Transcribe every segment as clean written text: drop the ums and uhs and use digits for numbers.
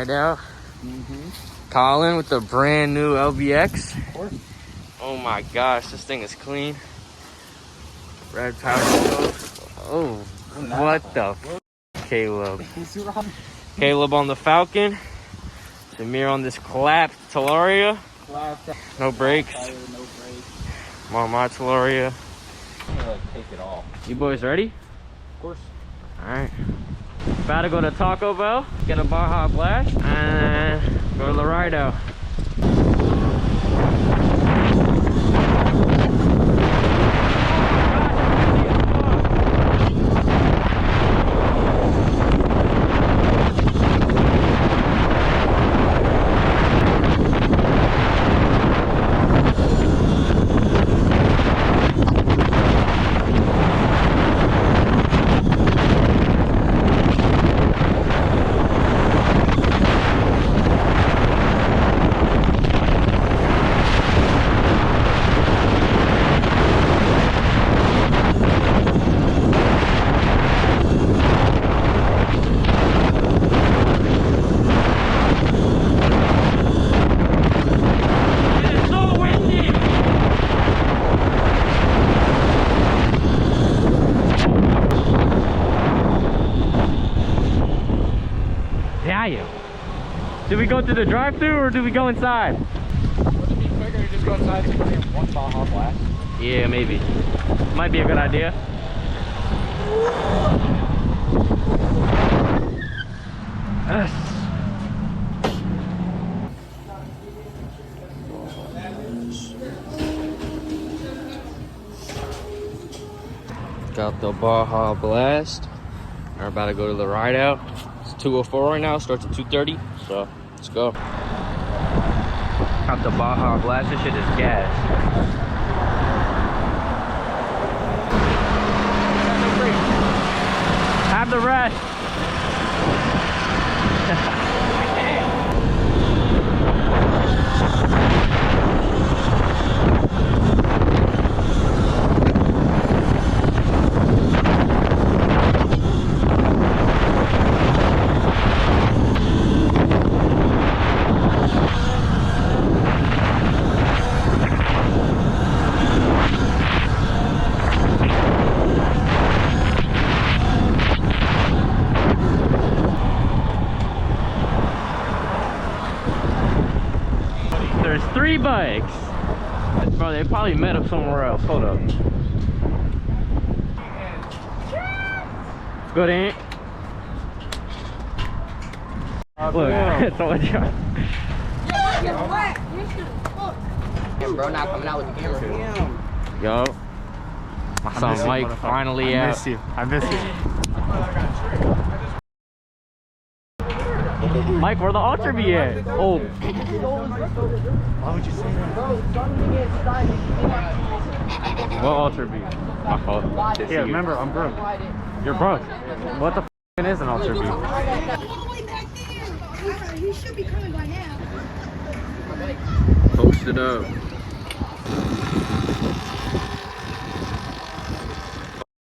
Rideout. Colin with the brand new LBX. Of course. Oh my gosh, this thing is clean. Red power stove. Oh, what the f? Caleb. Caleb on the Falcon. Samir on this collapsed Talaria. No brakes. I'm on my Talaria. I'm gonna take it off. You boys ready? Of course. Alright. About to go to Taco Bell, get a Baja Blast, and go to the Rideout. Do we go through the drive-thru or do we go inside? Would it be quicker to just go inside and get one Baja Blast? Yeah, maybe. Might be a good idea. Yes. Got the Baja Blast. We're about to go to the Rideout. It's 2:04 right now. Starts at 2:30. So let's go. Got the Baja Blast. This shit is gas. Have the rest. There's 3 bikes. Bro, they probably met up somewhere else. Hold up. Good, ain't? Look, it's all job. Bro, not coming out with the camera. Yo. My son Mike finally out. I miss you. I miss you. Mike, where the Ultra be at? Oh. Why would you say that? What Ultra be? My fault. Yeah, remember, I'm broke. You're broke. What the f is an Ultra B? All the way back there. He should be coming by now. Post it up.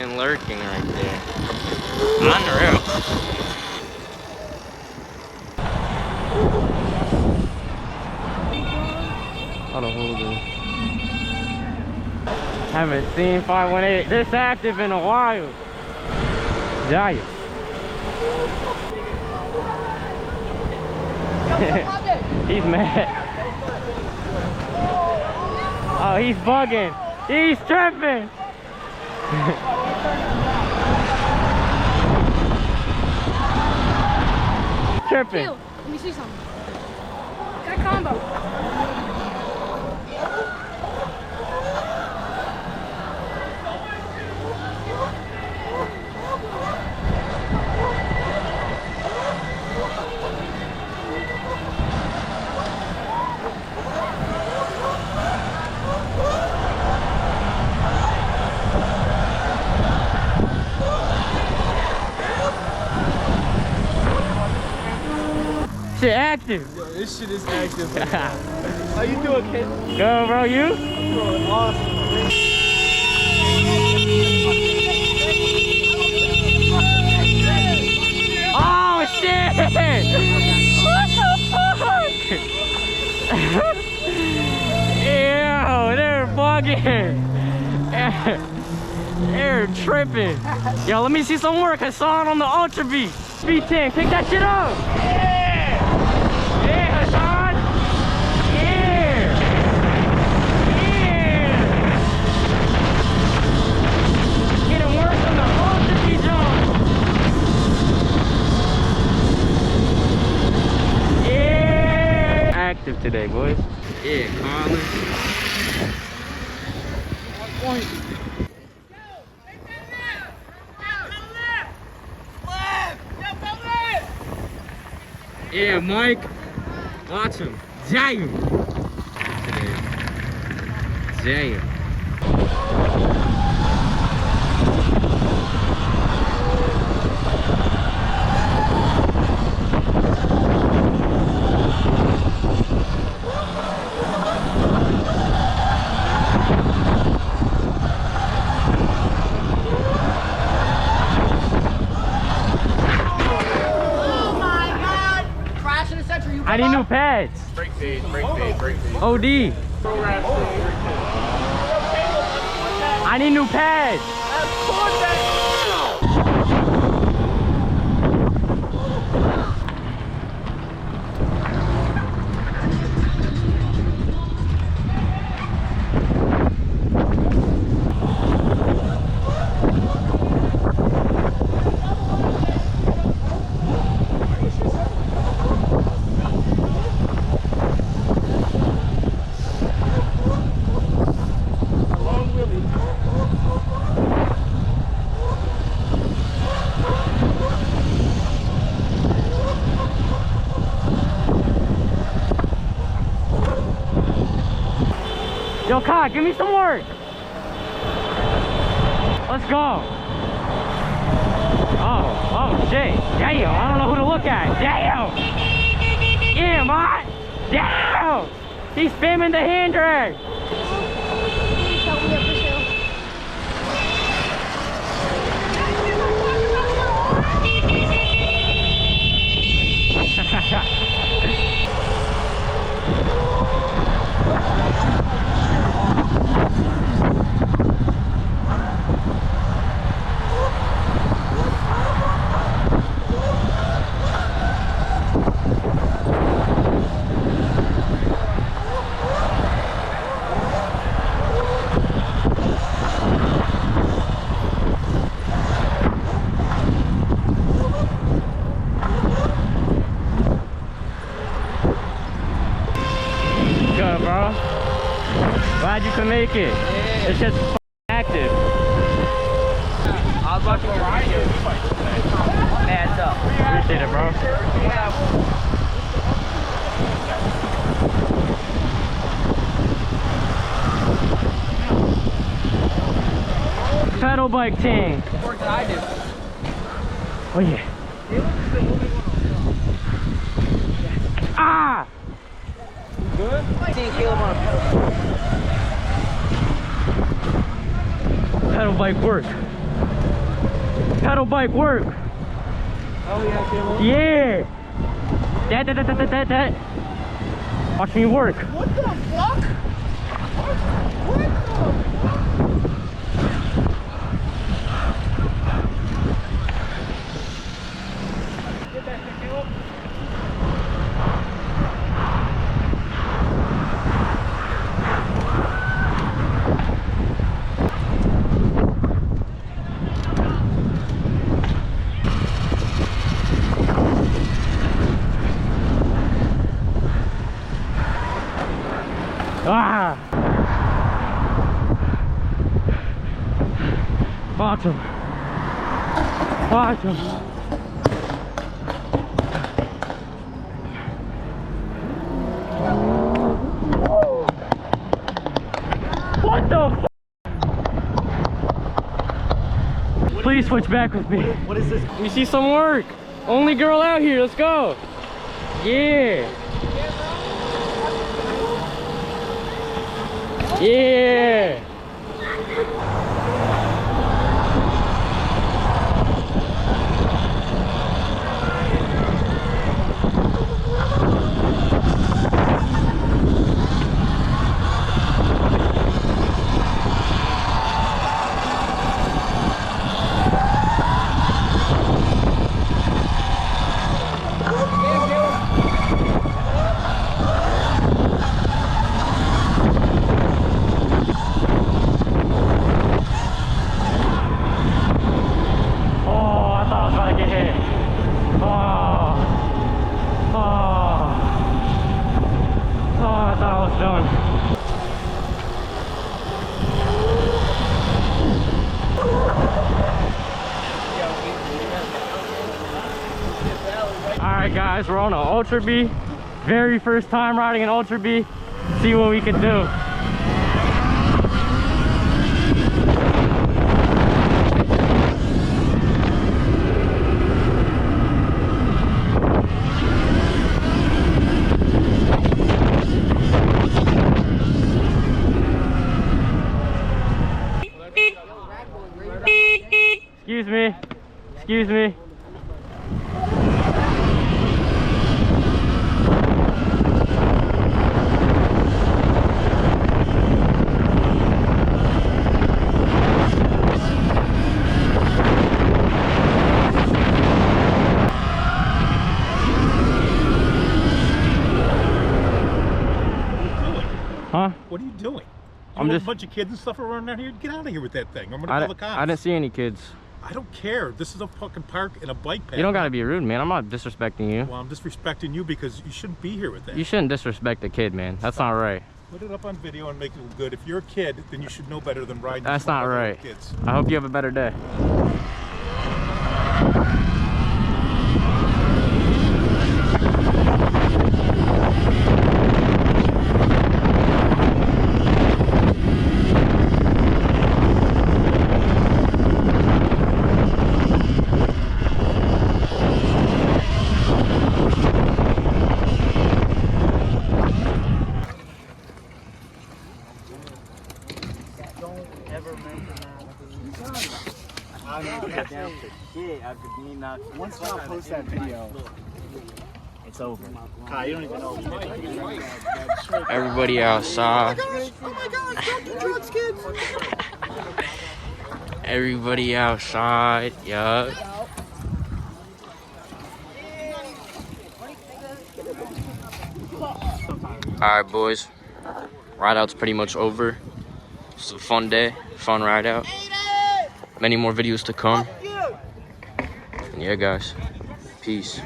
F***ing lurking right there. Unreal. How to hold it. Haven't seen 518 this active in a while. Giant. He's mad. Oh, he's bugging. He's tripping. Tripping. Let me see something. Got combo. Shit active. Yo, this shit is active. How you doing, kid? Go, bro, you? I'm doing awesome. Oh, shit! Ew, they're bugging. They're tripping. Yo, let me see some work. I saw it on the Ultra Beat. Speed tank, pick that shit up. Yeah! Yeah, Hassan! Yeah! Yeah! Getting work on the Ultra Beat jump. Yeah! Active today, boys. Yeah, Colin. Yeah, Mike. Watch him. Damn. Damn. I need new pads. Brake fade, brake fade, brake fade. OD. I need new pads. Yo, Kai, give me some work. Let's go. Oh, shit. Damn, I don't know who to look at. Damn. Yeah, man. Damn. He's spamming the hand drag. Good, bro. Glad you could make it. Yeah. It's just active. I was watching your video. Hands up. Appreciate it, bro. Pedal bike team. More than I do. Oh yeah. Ah! Good? Seeing Caleb on a Pedal bike work. Pedal bike work. Oh yeah, Caleb. Yeah. That. Watch me work. What the fuck? What the Get that thing, Caleb. Ah! Bottom. Bottom. What the f? Please switch back with me. What is this? We see some work. Only girl out here. Let's go. Yeah. Yeah. almost done. Alright guys, we're on an Ultra B. Very first time riding an Ultra B. See what we can do. Excuse me. Excuse me. Huh? What are you doing? I'm just a bunch of kids and stuff around out here. Get out of here with that thing. I'm gonna call the cops. I didn't see any kids. I don't care. This is a fucking park and a bike path. You don't gotta be rude, man. I'm not disrespecting you. Well, I'm disrespecting you because you shouldn't be here with that. You shouldn't disrespect a kid, man. That's not right. Put it up on video and make it look good. If you're a kid, then you should know better than riding. That's not right. Kids. I hope you have a better day. Once I post that video, it's over. Kai, you don't even know. Everybody outside. Oh my gosh, don't do drugs, kids. Everybody outside. Yup. Alright, boys. Rideout's pretty much over. It's a fun day, fun ride out. Many more videos to come. And yeah, guys. Peace.